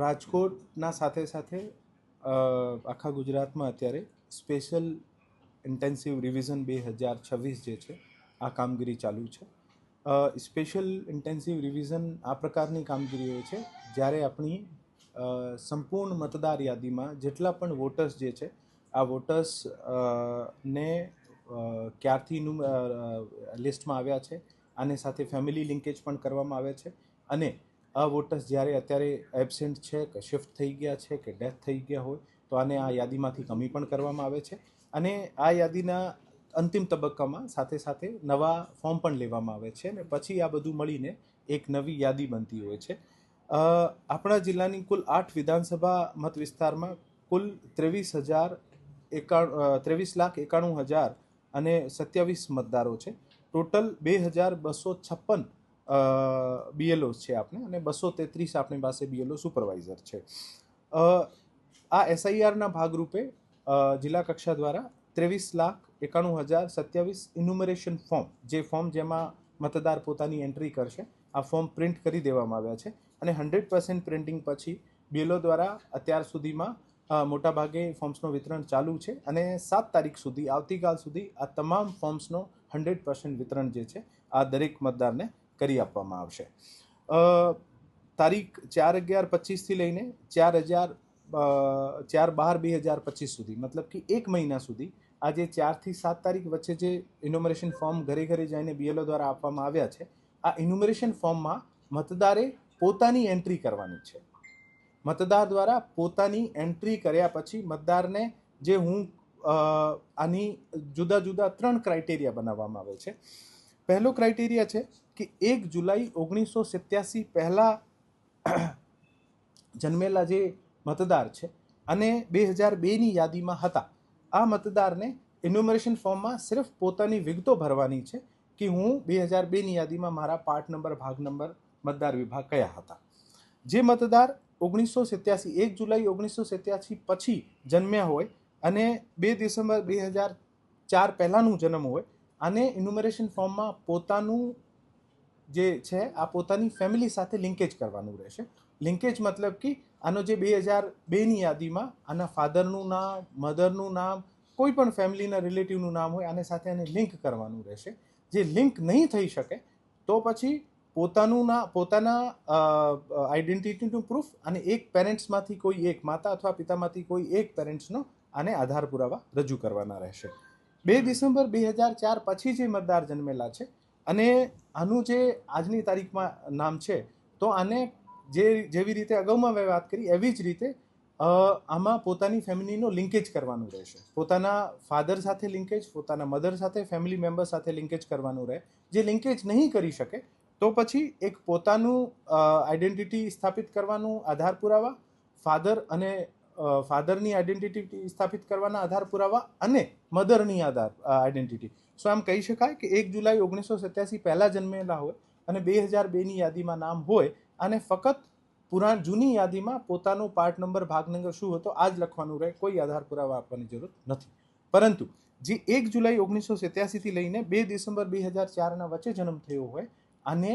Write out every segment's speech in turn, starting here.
રાજકોટના સાથે સાથે આખા ગુજરાતમાં અત્યારે સ્પેશિયલ ઇન્ટેન્સિવ રિવિઝન 2026 જે છે આ કામગીરી ચાલુ છે. સ્પેશિયલ ઇન્ટેન્સિવ રિવિઝન આ પ્રકારની કામગીરી હોય છે જ્યારે આપણી સંપૂર્ણ મતદાર યાદીમાં જેટલા પણ વોટર્સ જે છે આ વોટર્સ ને ક્યારથી લિસ્ટમાં આવ્યા છે આની સાથે ફેમિલી લિંકેજ પણ કરવામાં આવે છે અને આ વોટર્સ જ્યારે અત્યારે એબસેન્ટ છે કે શિફ્ટ થઈ ગયા છે કે ડેથ થઈ ગયા હોય તો આને આ યાદીમાંથી કમી પણ કરવામાં આવે છે અને આ યાદીના અંતિમ તબક્કામાં સાથે સાથે નવા ફોર્મ પણ લેવામાં આવે છે અને પછી આ બધું મળીને એક નવી યાદી બનતી હોય છે. આપણા જિલ્લાની કુલ 8 વિધાનસભા મત વિસ્તારમાં કુલ 23,91,000 અને 27 મતદારો છે. ટોટલ 2,256 BLOs છે આપણે અને 233 આપણી પાસે BLO સુપરવાઇઝર છે. આ SIRના ભાગરૂપે જિલ્લા કક્ષા દ્વારા 23,91,027 ઇન્યુમરેશન ફોર્મ જે ફોર્મ જેમાં મતદાર પોતાની એન્ટ્રી કરશે આ ફોર્મ પ્રિન્ટ કરી દેવામાં આવ્યા છે અને 100% પ્રિન્ટિંગ પછી BLO દ્વારા અત્યાર સુધીમાં મોટાભાગે ફોર્મ્સનું વિતરણ ચાલુ છે અને 7 તારીખ સુધી આવતીકાલ સુધી આ તમામ ફોર્મ્સનો 100% વિતરણ જે છે આ દરેક મતદારને કરી આપવામાં આવશે. તારીખ 4/11/25થી લઈને 4/12/2025 સુધી મતલબ કે એક મહિના સુધી આજે 4 થી 7 તારીખ વચ્ચે જે ઇન્યુમરેશન ફોર્મ ઘરે ઘરે જઈને BLO દ્વારા આપવામાં આવ્યા છે આ ઇન્યુમરેશન ફોર્મમાં મતદારે પોતાની એન્ટ્રી કરવાની છે. મતદાર દ્વારા પોતાની એન્ટ્રી કર્યા પછી મતદારને જે આની જુદા જુદા 3 ક્રાઇટેરિયા બનાવવામાં આવે છે. પહેલો ક્રાઇટેરિયા છે કે 1 જુલાઈ 1987 પહેલાં જન્મેલા જે મતદાર છે અને 2002ની યાદીમાં હતા આ મતદારને ઇન્યુમરેશન ફોર્મમાં સિર્ફ પોતાની વિગતો ભરવાની છે કે હું 2002ની યાદીમાં મારા પાર્ટ નંબર ભાગ નંબર મતદાર વિભાગ કયા હતા. જે મતદાર 1 જુલાઈ 1987 પછી જન્મ્યા હોય અને 2 ડિસેમ્બર 2004 પહેલાંનું જન્મ હોય આને ઇન્યુમરેશન ફોર્મમાં પોતાનું જે છે આ પોતાની ફેમિલી સાથે લિંકેજ કરવાનું રહેશે. લિંકેજ મતલબ કે આનો જે 2002ની યાદીમાં આના ફાધરનું નામ મધરનું નામ કોઈ પણ ફેમિલીના રિલેટિવનું નામ હોય આને સાથે આને લિંક કરવાનું રહેશે. જે લિંક નહીં થઈ શકે તો પછી પોતાના આઈડેન્ટિટીનું પ્રૂફ અને એક પેરેન્ટ્સમાંથી કોઈ એક માતા અથવા પિતામાંથી કોઈ એક પેરેન્ટ્સનો આને આધાર પુરાવા રજૂ કરવાના રહેશે. 2 ડિસેમ્બર 2004 પછી જે મતદાર જન્મેલા છે અને આનું જે આજની તારીખમાં નામ છે તો આને જેવી રીતે અગાઉમાં મેં વાત કરી એવી જ રીતે આમાં પોતાની ફેમિલીનો લિંકેજ કરવાનું રહેશે. પોતાના ફાધર સાથે લિંકેજ, પોતાના મધર સાથે, ફેમિલી મેમ્બર સાથે લિંકેજ કરવાનું રહે. જે લિંકેજ નહીં કરી શકે તો પછી એક પોતાનું આઈડેન્ટિટી સ્થાપિત કરવાનું આધાર પુરાવા, ફાધરની આઈડેન્ટિટી સ્થાપિત કરવાના આધાર પુરાવા અને મધરની આઈડેન્ટિટી. સો આમ કહી શકાય કે 1 જુલાઈ 1987 પહેલાં જન્મેલા હોય અને 2002ની યાદીમાં નામ હોય અને ફક્ત જૂની યાદીમાં પોતાનો પાર્ટ નંબર ભાગ નંબર શું હતો આ જ લખવાનું રહે, કોઈ આધાર પુરાવા આપવાની જરૂર નથી. પરંતુ જે 1 જુલાઈ 1987થી લઈને 2 ડિસેમ્બર 2004ના વચ્ચે જન્મ થયો હોય આને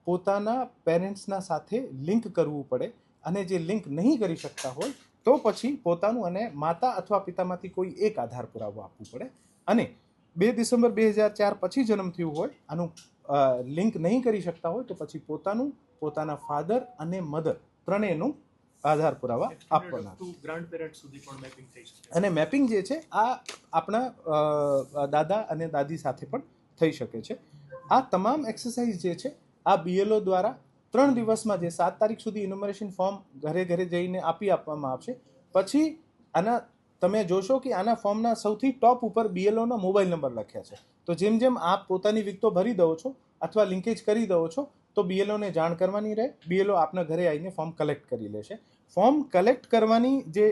પોતાના પેરેન્ટ્સના સાથે લિંક કરવું પડે અને જે લિંક નહીં કરી શકતા હોય તો પછી પોતાનું અને માતા અથવા પિતામાંથી કોઈ એક આધાર પુરાવો આપવું પડે અને 2 ડિસેમ્બર 2004 પછી જન્મ થયું હોય આનું લિંક નહીં કરી શકતા હોય તો પછી પોતાના ફાધર અને મધર ત્રણેયનું આધાર પુરાવા આપવાના. અને મેપિંગ જે છે આ આપણા દાદા અને દાદી સાથે પણ થઈ શકે છે. આ તમામ એક્સરસાઇઝ જે છે આ BLO દ્વારા 3 દિવસમાં જે 7 તારીખ સુધી ઇન્યુમરેશન ફોર્મ ઘરે ઘરે જઈને આપવામાં આવશે. પછી આના તમે જોશો કે આના ફોર્મના સૌથી ટોપ ઉપર BLOના મોબાઈલ નંબર લખ્યા છે. તો જેમ જેમ આપ પોતાની વિગતો ભરી દો છો અથવા લિંકેજ કરી દો છો તો BLOને જાણ કરવાની રહે. BLO આપના ઘરે આવીને ફોર્મ કલેક્ટ કરી લેશે. ફોર્મ કલેક્ટ કરવાની જે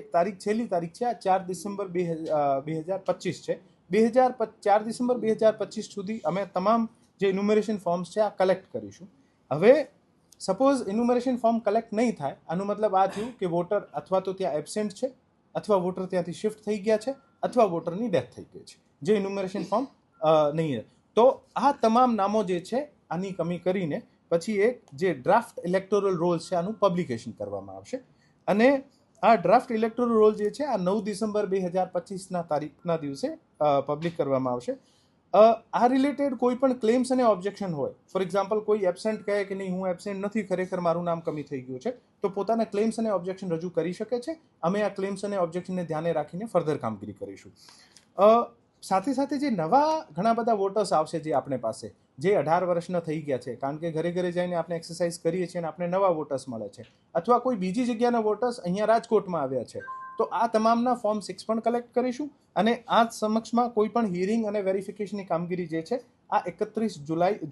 છેલ્લી તારીખ છે આ 4 ડિસેમ્બર 2025 છે. 4 ડિસેમ્બર 2025 સુધી અમે તમામ જે ઇન્યુમરેશન ફોર્મ્સ છે આ કલેક્ટ કરીશું. હવે સપોઝ ઇન્યુમરેશન ફોર્મ કલેક્ટ નહીં થાય આનું મતલબ આ થયું કે વોટર અથવા તો ત્યાં એબસેન્ટ છે અથવા વોટર ત્યાંથી શિફ્ટ થઈ ગયા છે અથવા વોટરની ડેથ થઈ ગઈ છે જે ઇન્યુમરેશન ફોર્મ નહીં તો આ તમામ નામો જે છે આની કમી કરીને પછી એક જે ડ્રાફ્ટ ઇલેક્ટોરલ રોલ્સ છે આનું પબ્લિકેશન કરવામાં આવશે. અને આ ડ્રાફ્ટ ઇલેક્ટોરલ રોલ જે છે આ 9 ડિસેમ્બર 2025ના તારીખના દિવસે પબ્લિક કરવામાં આવશે. આ રિલેટેડ કોઈ પણ ક્લેમ્સ અને ઓબ્જેક્શન હોય, ફોર એક્ઝામ્પલ કોઈ એબસેન્ટ કહે કે નહીં હું એબસેન્ટ નથી, ખરેખર મારું નામ કમી થઈ ગયું છે, તો પોતાના ક્લેમ્સ અને ઓબ્જેક્શન રજૂ કરી શકે છે. અમે આ ક્લેમ્સ અને ઓબ્જેક્શનને ધ્યાને રાખીને ફર્ધર કામગીરી કરીશું. સાથે સાથે જે નવા ઘણા બધા વોટર્સ આવશે જે આપણે પાસે, જે 18 વર્ષના થઈ ગયા છે, કારણ કે ઘરે ઘરે જઈને આપણે એક્સરસાઇઝ કરીએ છીએ અને આપણે નવા વોટર્સ મળે છે, અથવા કોઈ બીજી જગ્યાના વોટર્સ અહીંયા રાજકોટમાં આવ્યા છે, તો આ તમામના ફોર્મ 6 પણ કલેક્ટ કરીશું. અને આ સમક્ષમાં કોઈ પણ હિયરિંગ અને વેરિફિકેશનની કામગીરી જે છે આ 31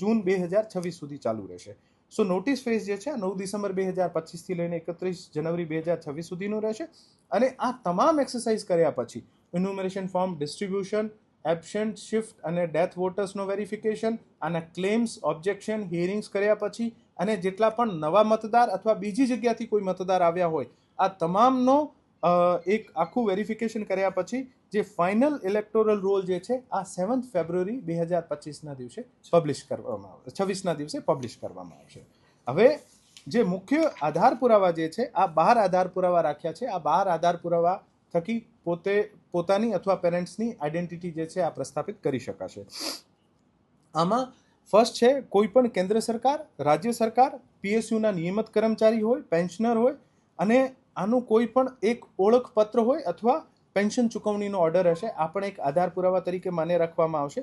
જૂન 2026 સુધી ચાલુ રહેશે. સો નોટિસ ફેઝ જે છે 9 ડિસેમ્બર 2025થી લઈને 31 જાન્યુઆરી 2026 સુધીનું રહેશે. અને આ તમામ એક્સરસાઇઝ કર્યા પછી enumeration form distribution, absent, shift અને ડેથ વોટર્સનો વેરિફિકેશન, આના ક્લેમ્સ, ઓબ્જેક્શન, હિયરિંગ્સ કર્યા પછી અને જેટલા પણ નવા મતદાર અથવા બીજી જગ્યાથી કોઈ મતદાર આવ્યા હોય આ તમામનો એક આખું વેરિફિકેશન કર્યા પછી જે ફાઇનલ ઇલેક્ટોરલ રોલ જે છે આ 7 ફેબ્રુઆરી 2025ના દિવસે પબ્લિશ કરવામાં આવશે, 26ના દિવસે પબ્લિશ કરવામાં આવશે. હવે જે મુખ્ય આધાર પુરાવા જે છે આ 12 આધાર પુરાવા રાખ્યા છે. આ 12 આધાર પુરાવા થકી પોતાની અથવા પેરેન્ટ્સની આઈડેન્ટિટી જે છે આ પ્રસ્થાપિત કરી શકાશે. આમાં ફર્સ્ટ છે કોઈ પણ કેન્દ્ર સરકાર, રાજ્ય સરકાર, પીએસયુના નિયમિત કર્મચારી હોય, પેન્શનર હોય અને આનું કોઈ પણ એક ઓળખપત્ર હોય અથવા પેન્શન ચૂકવણીનો ઓર્ડર હશે, આ પણ એક આધાર પુરાવા તરીકે માન્ય રાખવામાં આવશે.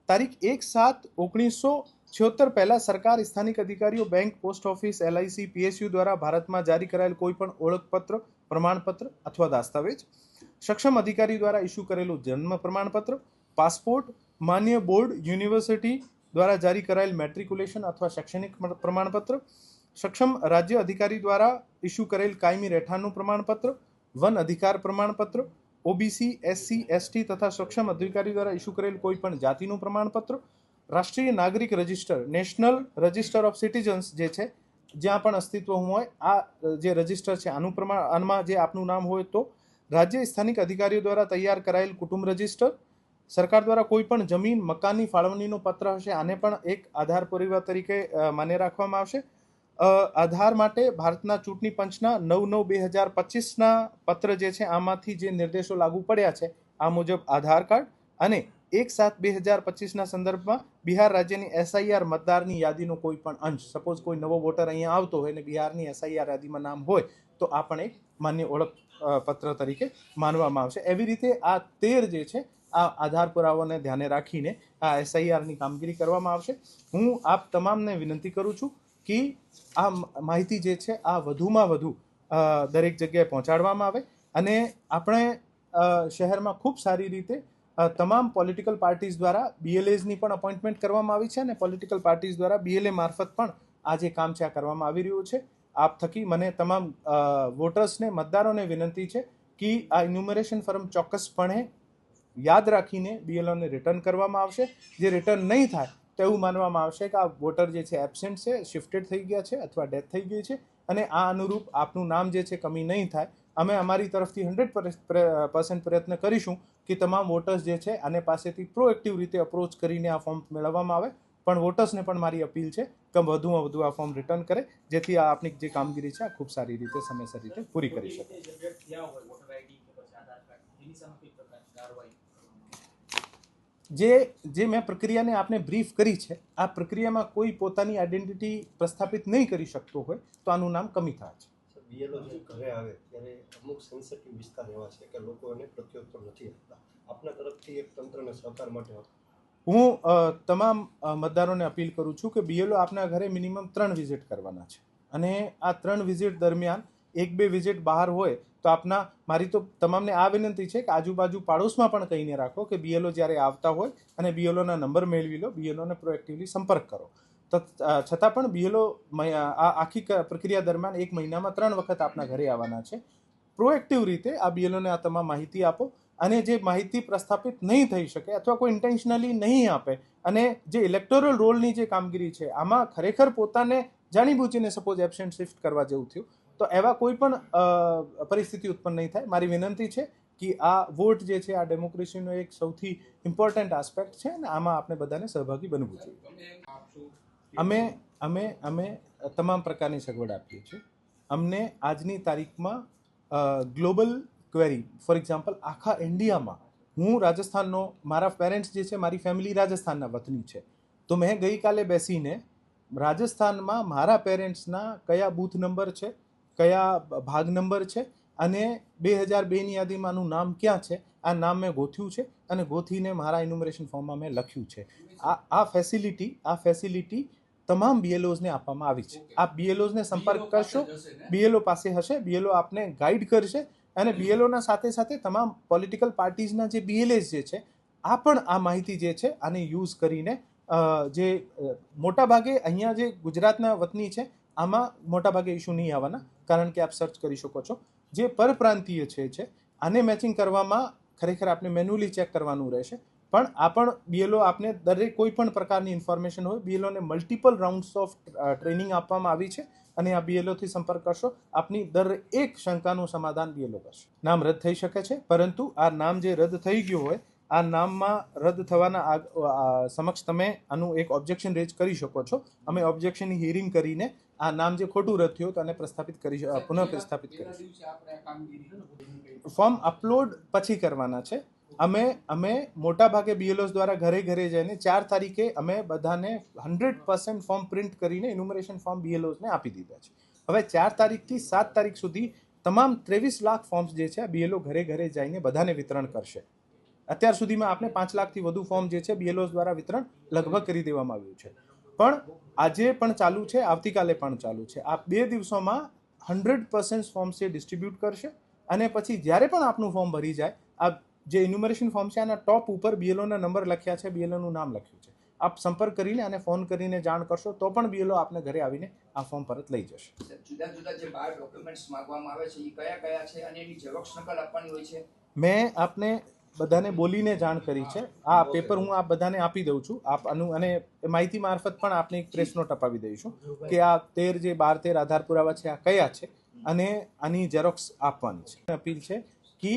તારીખ 1/7/1976 પહેલા સરકાર, સ્થાનિક અધિકારીઓ, bank, post office, LIC, PSU દ્વારા ભારતમાં જારી કરાયેલ કોઈ પણ ઓળખપત્ર, પ્રમાણપત્ર અથવા દસ્તાવેજ, સક્ષમ અધિકારી દ્વારા ઇસ્યુ કરેલું જન્મ પ્રમાણપત્ર, પાસપોર્ટ, માન્ય બોર્ડ, યુનિવર્સિટી દ્વારા જારી કરાયેલ મેટ્રિક્યુલેશન અથવા શૈક્ષણિક પ્રમાણપત્ર, સક્ષમ રાજ્ય અધિકારી દ્વારા ઇસ્યુ કરેલ કાયમી રહેઠાણનું પ્રમાણપત્ર, વન અધિકાર પ્રમાણપત્ર, OBC, SC, ST તથા સક્ષમ અધિકારી દ્વારા ઇસ્યુ કરેલ કોઈ પણ જાતિનું પ્રમાણપત્ર, રાષ્ટ્રીય નાગરિક register, national register of citizens જે છે જ્યાં પણ અસ્તિત્વ હોય આ જે રજિસ્ટર છે આમાં જે આપનું નામ હોય તો, રાજ્ય સ્થાનિક અધિકારીઓ દ્વારા તૈયાર કરાયેલ કુટુંબ રજિસ્ટર, સરકાર દ્વારા કોઈ પણ જમીન, મકાનની ફાળવણીનો પત્ર હશે આને પણ એક આધાર પુરાવા તરીકે માન્ય રાખવામાં આવશે. આધાર માટે ભારતના ચૂંટણી પંચના 9/9/2025ના પત્ર જે છે આમાંથી જે નિર્દેશો લાગુ પડ્યા છે આ મુજબ આધાર કાર્ડ અને 1/7/2025ના સંદર્ભમાં બિહાર રાજ્યની SIR મતદારની યાદીનો કોઈ પણ અંશ, સપોઝ કોઈ નવો વોટર અહીંયા આવતો હોય અને બિહારની SIR યાદીમાં નામ હોય તો આ પણ એક માન્ય ઓળખ પત્ર તરીકે માનવામાં આવશે. એવી રીતે આ 13 જે છે આ આધાર પુરાવાને ધ્યાને રાખીને આ SIRની કામગીરી કરવામાં આવશે. હું આપ તમામને વિનંતી કરું છું કે આ માહિતી જે છે આ વધુમાં વધુ દરેક જગ્યાએ પહોંચાડવામાં આવે અને આપણે શહેરમાં ખૂબ સારી રીતે તમામ પોલિટિકલ પાર્ટીઝ દ્વારા BLAsની પણ અપોઇન્ટમેન્ટ કરવામાં આવી છે અને પોલિટિકલ પાર્ટીઝ દ્વારા BLA મારફત પણ આ જે કામ છે આ કરવામાં આવી રહ્યું છે. આપ થકી મને તમામ વોટર્સને, મતદારોને વિનંતી છે કે આ ઇન્યુમરેશન ફોર્મ ચોક્કસપણે યાદ રાખીને BLOને રિટર્ન કરવામાં આવશે. જે રિટર્ન નહીં થાય તો એવું માનવામાં આવશે કે આ વોટર જે છે એબસેન્ટ છે, શિફ્ટેડ થઈ ગયા છે અથવા ડેથ થઈ ગઈ છે અને આ અનુરૂપ આપનું નામ જે છે કમી નહીં થાય. અમે અમારી તરફથી 100% પ્રયત્ન કરીશું કે તમામ વોટર્સ જે છે આને પાસેથી પ્રોએક્ટિવ રીતે અપ્રોચ કરીને આ ફોર્મ મેળવવામાં આવે. પણ વોટર્સને પણ મારી અપીલ છે કે વધુમાં વધુ આ ફોર્મ રિટર્ન કરે જેથી આ આપની જે કામગીરી છે આ ખૂબ સારી રીતે સમયસર રીતે પૂરી કરી શકે. જે મેં પ્રક્રિયાને આપને બ્રીફ કરી છે આ પ્રક્રિયામાં કોઈ પોતાની આઈડેન્ટિટી પ્રસ્થાપિત નહીં કરી શકતો હોય તો આનું નામ કમી થાય છે. BLO જે ઘરે આવે ત્યારે અમુક સેન્સિટિવ વિસ્તાર એવા છે કે લોકો એને પ્રત્યુત્તર નથી આપતા. આપના તરફથી એક તંત્રને સહકાર માટે હું તમામ મતદારોને અપીલ કરું છું કે BLO આપના ઘરે મિનિમમ 3 વિઝિટ કરવાના છે અને આ 3 વિઝિટ દરમિયાન 1-2 વિઝિટ બહાર હોય તો આપના મારી તો તમામને આ વિનંતી છે કે આજુબાજુ પાડોશમાં પણ કહીને રાખો કે BLO જ્યારે આવતા હોય અને BLOના નંબર મેળવી લો, BLOને પ્રોએક્ટિવલી સંપર્ક કરો. છતાં પણ BLO આ આખી પ્રક્રિયા દરમિયાન 1 મહિનામાં 3 વખત આપના ઘરે આવવાના છે. પ્રોએક્ટિવ રીતે આ BLOને આ તમામ માહિતી આપો અને જે માહિતી પ્રસ્થાપિત નહીં થઈ શકે અથવા કોઈ ઇન્ટેન્શનલી નહીં આપે અને જે ઇલેક્ટોરલ રોલની જે કામગીરી છે આમાં ખરેખર પોતાને જાણીબૂજીને સપોઝ એબસેન્ટ શિફ્ટ કરવા જેવું થયું તો એવા કોઈ પણ પરિસ્થિતિ ઉત્પન્ન નહીં થાય. મારી વિનંતી છે કે આ વોટ જે છે આ ડેમોક્રેસીનો એક સૌથી ઇમ્પોર્ટન્ટ આસ્પેક્ટ છે અને આમાં આપણે બધાને સહભાગી બનવું જોઈએ. અમે તમામ પ્રકારની સગવડ આપીએ છીએ. અમને આજની તારીખમાં ગ્લોબલ ક્વેરી, ફોર એક્ઝામ્પલ આખા ઇન્ડિયામાં હું રાજસ્થાનનો, મારા પેરેન્ટ્સ જે છે, મારી ફેમિલી રાજસ્થાનના વતની છે, તો મેં ગઈકાલે બેસીને રાજસ્થાનમાં મારા પેરેન્ટ્સના કયા બૂથ નંબર છે, કયા ભાગ નંબર છે અને 2002ની યાદીમાં આનું નામ ક્યાં છે, આ નામ મેં ગોથ્યું છે અને ગોથીને મારા ઇન્યુમરેશન ફોર્મમાં મેં લખ્યું છે. આ ફેસિલિટી તમામ બીએલઓઝને આપવામાં આવી છે. આપ બીએલઓઝને સંપર્ક કરશો, બીએલઓ પાસે હશે, બીએલઓ આપને ગાઈડ કરશે અને બીએલઓના સાથે સાથે તમામ પોલિટિકલ પાર્ટીઝના જે બીએલએસ જે છે, આ પણ આ માહિતી જે છે આને યુઝ કરીને જે મોટાભાગે અહીંયા જે ગુજરાતના વતની છે આમાં મોટાભાગે ઇસ્યુ નહીં આવવાના, કારણ કે આપ સર્ચ કરી શકો છો. જે પરપ્રાંતીય છે આને મેચિંગ કરવામાં ખરેખર આપણે મેન્યુઅલી ચેક કરવાનું રહેશે, પણ આ પણ બીએલઓ આપને દરેક કોઈ પણ પ્રકારની ઇન્ફોર્મેશન હોય, બીએલઓને મલ્ટિપલ રાઉન્ડ્સ ઓફ ટ્રેનિંગ આપવામાં આવી છે અને આ બીએલઓથી સંપર્ક કરશો, આપની દરેક શંકાનું સમાધાન બીએલઓ કરશે. નામ રદ થઈ શકે છે, પરંતુ આ નામ જે રદ થઈ ગયું હોય, આ નામમાં રદ થવાના સમક્ષ તમે આનું એક ઓબ્જેક્શન રેઝ કરી શકો છો. અમે ઓબ્જેક્શનની હિયરિંગ કરીને આ નામ જે ખોટું રદ થયું તો એને પુનઃ પ્રસ્થાપિત કરીશું. ફોર્મ અપલોડ પછી કરવાના છે. અમે મોટાભાગે બીએલઓસ દ્વારા ઘરે ઘરે જઈને 4 તારીખે અમે બધાને 100% ફોર્મ પ્રિન્ટ કરીને ઇન્યુમરેશન ફોર્મ બીએલઓસને આપી દીધા છે. હવે 4 તારીખથી 7 તારીખ સુધી તમામ 23 લાખ ફોર્મ્સ જે છે બીએલઓ ઘરે ઘરે જઈને બધાને વિતરણ કરશે. અત્યાર સુધીમાં આપણે 5 લાખથી વધુ ફોર્મ જે છે બીએલઓસ દ્વારા વિતરણ લગભગ કરી દેવામાં આવ્યું છે. પણ આજે પણ ચાલુ છે, આવતીકાલે પણ ચાલુ છે. આ 2 દિવસોમાં 100% ફોર્મ્સ એ ડિસ્ટ્રીબ્યુટ કરશે અને પછી જ્યારે પણ આપનું ફોર્મ ભરી જાય, આ જે ઇન્યુમરેશન ફોર્મ છે આના ટોપ ઉપર બીએલઓના નંબર લખ્યા છે, બીએલઓનું નામ લખ્યું છે. આપ સંપર્ક કરીને અને ફોન કરીને જાણ કરશો તો પણ બીએલઓ આપને ઘરે આવીને આ ફોર્મ પરત લઈ જશે. જુદા જુદા જે 12 ડોક્યુમેન્ટ્સ માંગવામાં આવે છે એ કયા કયા છે અને એની ઝેરોક્ષ નકલ આપવાની હોય છે? મેં આપને બધાને બોલીને જાણ કરી છે. આ પેપર હું આપ બધાને આપી દઉં છું. આપ આનું અને માહિતી મારફત પણ આપને એક પ્રેસ નોટ અપાવી દઈશું કે આ 12 આધાર પુરાવા છે આ કયા છે અને આની ઝેરોક્સ આપવાની છે. અપીલ છે કે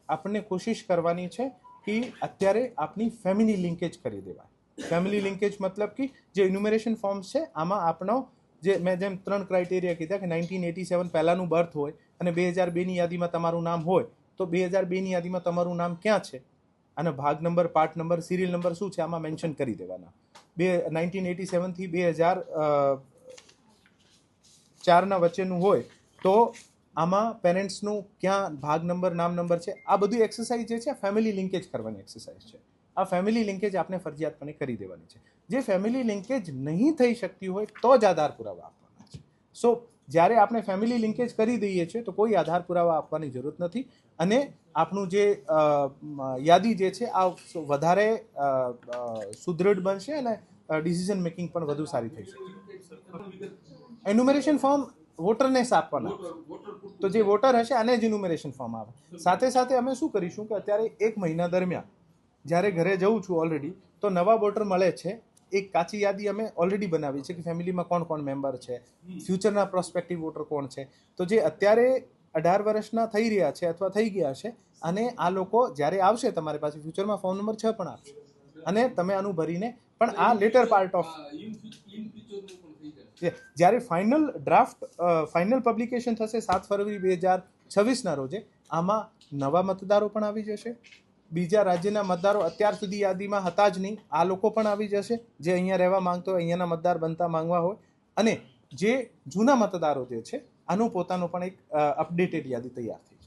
આપણને કોશિશ કરવાની છે કે અત્યારે આપની ફેમિલી લિંકેજ કરી દેવાય. ફેમિલી લિંકેજ મતલબ કે જે ઇન્યુમરેશન ફોર્મ્સ છે આમાં આપણો જે મેં જેમ 3 ક્રાઇટેરિયા કીધા કે 1987 પહેલાંનું બર્થ હોય અને 2002ની યાદીમાં તમારું નામ હોય, તો 2002ની યાદીમાં તમારું નામ ક્યાં છે અને ભાગ number, part number, serial number શું છે આમાં મેન્શન કરી દેવાના. 1987થી 2004ના વચ્ચેનું હોય તો આમાં પેરેન્ટ્સનું ક્યાં ભાગ નંબર, નામ નંબર છે, આ બધી એક્સરસાઇઝ જે છે ફેમિલી લિંકેજ કરવાની એક્સરસાઇઝ છે. આ ફેમિલી લિંકેજ આપણે ફરજિયાતપણે કરી દેવાની છે. જે ફેમિલી લિંકેજ નહીં થઈ શકતી હોય તો જ આધાર પુરાવા આપવાના છે. સો જ્યારે આપણે ફેમિલી લિંકેજ કરી દઈએ છીએ તો કોઈ આધાર પુરાવા આપવાની જરૂરત નથી અને આપણું જે યાદી જે છે આ વધારે સુદૃઢ બનશે અને ડિસિઝન મેકિંગ પણ વધુ સારી થઈ શકે. એન્યુમરેશન ફોર્મ વોટરને આપવાના, તો જે વોટર હશે આને જ ઇન્યુમરેશન ફોર્મ આવે. સાથે સાથે અમે શું કરીશું કે અત્યારે 1 મહિના દરમિયાન જ્યારે ઘરે જઉં છું ઓલરેડી તો નવા વોટર મળે છે. એક કાચી યાદી અમે ઓલરેડી બનાવી છે કે ફેમિલીમાં કોણ કોણ મેમ્બર છે, ફ્યુચરના પ્રોસ્પેક્ટિવ વોટર કોણ છે. તો જે અત્યારે 18 વર્ષના થઈ રહ્યા છે અથવા થઈ ગયા છે અને આ લોકો જ્યારે આવશે તમારી પાસે ફ્યુચરમાં ફોર્મ નંબર 6 પણ આપશે અને તમે આનું ભરીને પણ આ લેટર પાર્ટ ઓફ જ્યારે ફાઇનલ પબ્લિકેશન થશે 7 ફરવરી 2026ના રોજે, આમાં નવા મતદારો પણ આવી જશે. બીજા રાજ્યના મતદારો અત્યાર સુધી યાદીમાં હતા જ નહીં, આ લોકો પણ આવી જશે જે અહીંયા રહેવા માંગતો હોય, અહીંયાના મતદાર બનતા માંગવા હોય, અને જે જૂના મતદારો જે છે આનું પોતાનું પણ એક અપડેટેડ યાદી તૈયાર થઈ